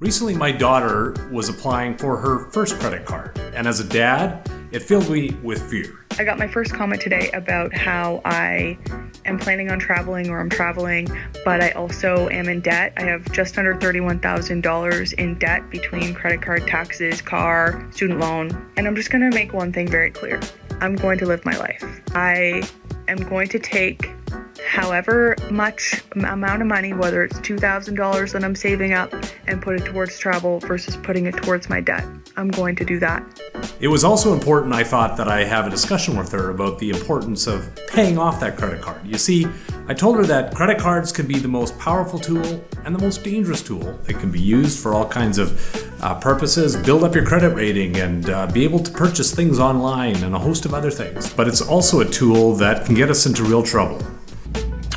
Recently, my daughter was applying for her first credit card, and as a dad, it filled me with fear. I got my first comment today about how I am planning on traveling or I'm traveling, but I also am in debt. I have just under $31,000 in debt between credit card, taxes, car, student loan. And I'm just going to make one thing very clear. I'm going to live my life. I am going to take however much amount of money, whether it's $2,000 that I'm saving up, and put it towards travel versus putting it towards my debt. I'm going to do that. It was also important, I thought, that I have a discussion with her about the importance of paying off that credit card. You see, I told her that credit cards can be the most powerful tool and the most dangerous tool. It can be used for all kinds of purposes, build up your credit rating and be able to purchase things online and a host of other things. But it's also a tool that can get us into real trouble.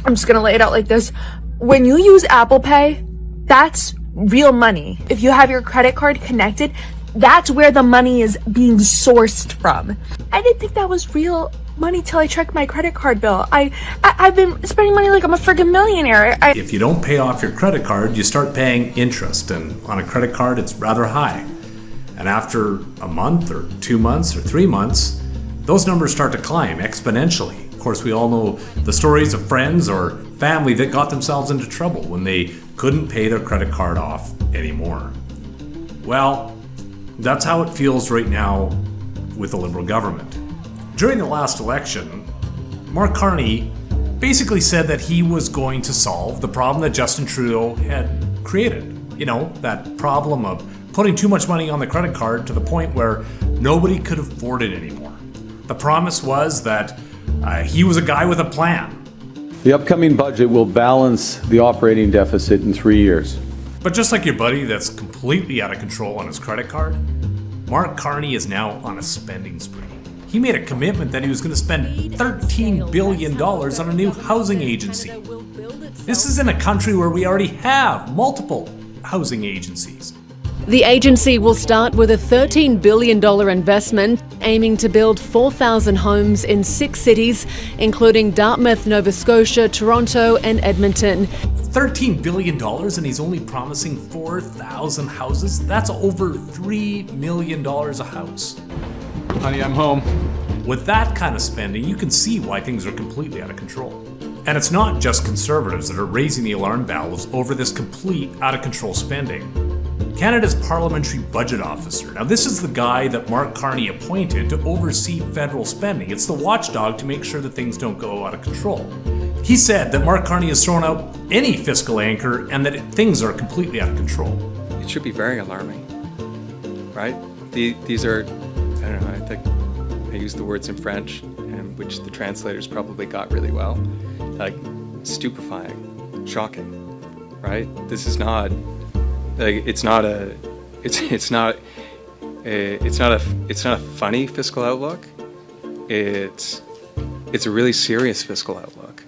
I'm just gonna lay it out like this. When you use Apple Pay, that's real money. If you have your credit card connected, that's where the money is being sourced from. I didn't think that was real money till I checked my credit card bill. I've been spending money like I'm a friggin' millionaire. If you don't pay off your credit card, you start paying interest, and on a credit card, it's rather high. And after a month or 2 months or 3 months, those numbers start to climb exponentially. Of course, we all know the stories of friends or family that got themselves into trouble when they couldn't pay their credit card off anymore. Well, that's how it feels right now with the Liberal government. During the last election, Mark Carney basically said that he was going to solve the problem that Justin Trudeau had created. You know, that problem of putting too much money on the credit card to the point where nobody could afford it anymore. The promise was that he was a guy with a plan. The upcoming budget will balance the operating deficit in 3 years. But just like your buddy that's completely out of control on his credit card, Mark Carney is now on a spending spree. He made a commitment that he was going to spend $13 billion on a new housing agency. This is in a country where we already have multiple housing agencies. The agency will start with a $13 billion investment, aiming to build 4,000 homes in 6 cities, including Dartmouth, Nova Scotia, Toronto and Edmonton. $13 billion and he's only promising 4,000 houses? That's over $3 million a house. Honey, I'm home. With that kind of spending, you can see why things are completely out of control. And it's not just Conservatives that are raising the alarm bells over this complete out of control spending. Canada's Parliamentary Budget Officer. Now, this is the guy that Mark Carney appointed to oversee federal spending. It's the watchdog to make sure that things don't go out of control. He said that Mark Carney has thrown out any fiscal anchor and that things are completely out of control. It should be very alarming, right? These are, I don't know, I think I used the words in French, which the translators probably got really well, like stupefying, shocking, right? This is not. It's not a funny fiscal outlook. It's a really serious fiscal outlook.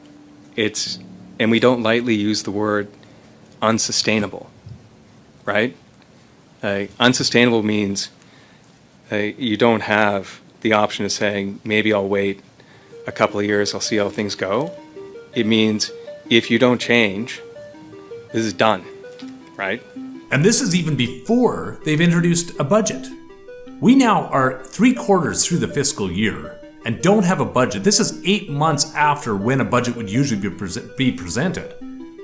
And we don't lightly use the word unsustainable, right? Unsustainable means you don't have the option of saying, maybe I'll wait a couple of years, I'll see how things go. It means if you don't change, this is done, right? And this is even before they've introduced a budget. We now are 3/4 through the fiscal year and don't have a budget. This is 8 months after when a budget would usually be presented.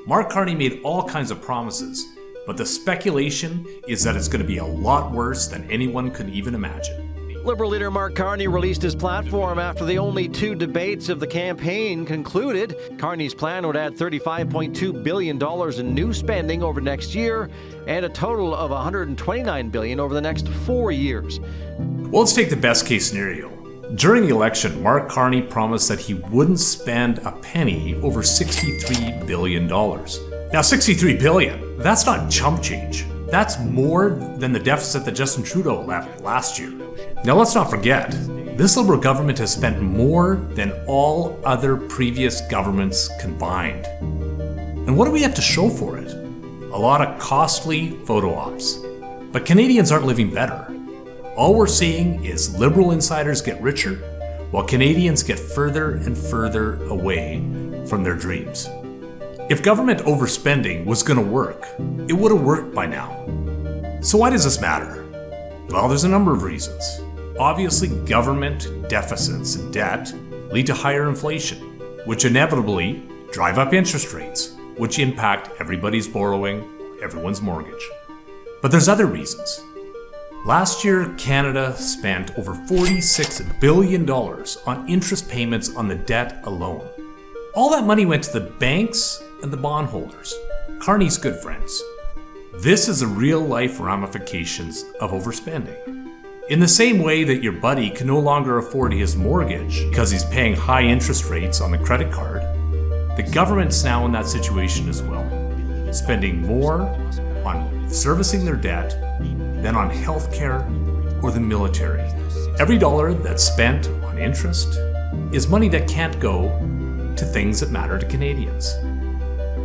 Mark Carney made all kinds of promises, but the speculation is that it's going to be a lot worse than anyone could even imagine. Liberal leader Mark Carney released his platform after the only 2 debates of the campaign concluded. Carney's plan would add $35.2 billion in new spending over next year and a total of $129 billion over the next 4 years. Well, let's take the best case scenario. During the election, Mark Carney promised that he wouldn't spend a penny over $63 billion. Now, $63 billion, that's not chump change. That's more than the deficit that Justin Trudeau left last year. Now, let's not forget, this Liberal government has spent more than all other previous governments combined. And what do we have to show for it? A lot of costly photo ops. But Canadians aren't living better. All we're seeing is Liberal insiders get richer, while Canadians get further and further away from their dreams. If government overspending was going to work, it would have worked by now. So why does this matter? Well, there's a number of reasons. Obviously, government deficits and debt lead to higher inflation, which inevitably drive up interest rates, which impact everybody's borrowing, everyone's mortgage. But there's other reasons. Last year, Canada spent over $46 billion on interest payments on the debt alone. All that money went to the banks and the bondholders, Carney's good friends. This is the real-life ramifications of overspending. In the same way that your buddy can no longer afford his mortgage because he's paying high interest rates on the credit card, the government's now in that situation as well, spending more on servicing their debt than on healthcare or the military. Every dollar that's spent on interest is money that can't go to things that matter to Canadians.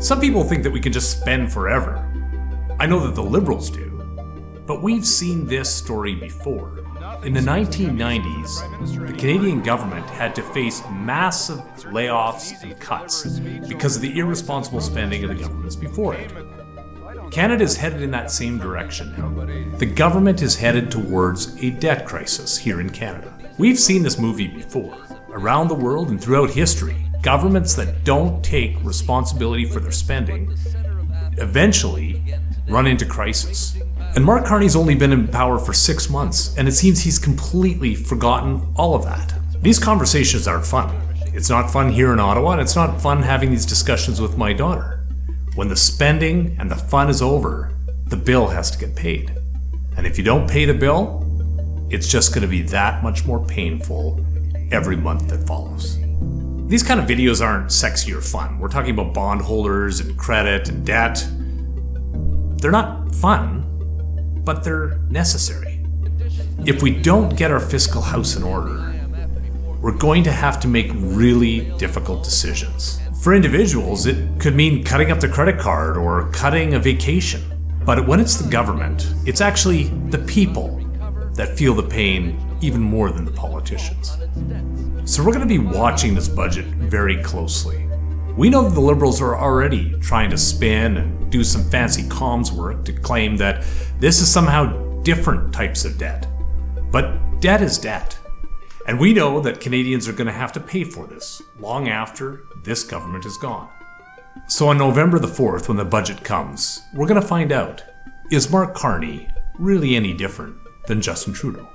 Some people think that we can just spend forever. I know that the Liberals do, but we've seen this story before. In the 1990s, the Canadian government had to face massive layoffs and cuts because of the irresponsible spending of the governments before it. Canada is headed in that same direction now. The government is headed towards a debt crisis here in Canada. We've seen this movie before. Around the world and throughout history, governments that don't take responsibility for their spending eventually run into crisis. And Mark Carney's only been in power for 6 months, and it seems he's completely forgotten all of that. These conversations aren't fun. It's not fun here in Ottawa, and it's not fun having these discussions with my daughter. When the spending and the fun is over, the bill has to get paid. And if you don't pay the bill, it's just going to be that much more painful every month that follows. These kind of videos aren't sexy or fun. We're talking about bondholders and credit and debt. They're not fun, but they're necessary. If we don't get our fiscal house in order, we're going to have to make really difficult decisions. For individuals, it could mean cutting up the credit card or cutting a vacation. But when it's the government, it's actually the people that feel the pain even more than the politicians. So we're going to be watching this budget very closely. We know that the Liberals are already trying to spin and do some fancy comms work to claim that this is somehow different types of debt. But debt is debt. And we know that Canadians are going to have to pay for this long after this government is gone. So on November the 4th, when the budget comes, we're going to find out, is Mark Carney really any different than Justin Trudeau?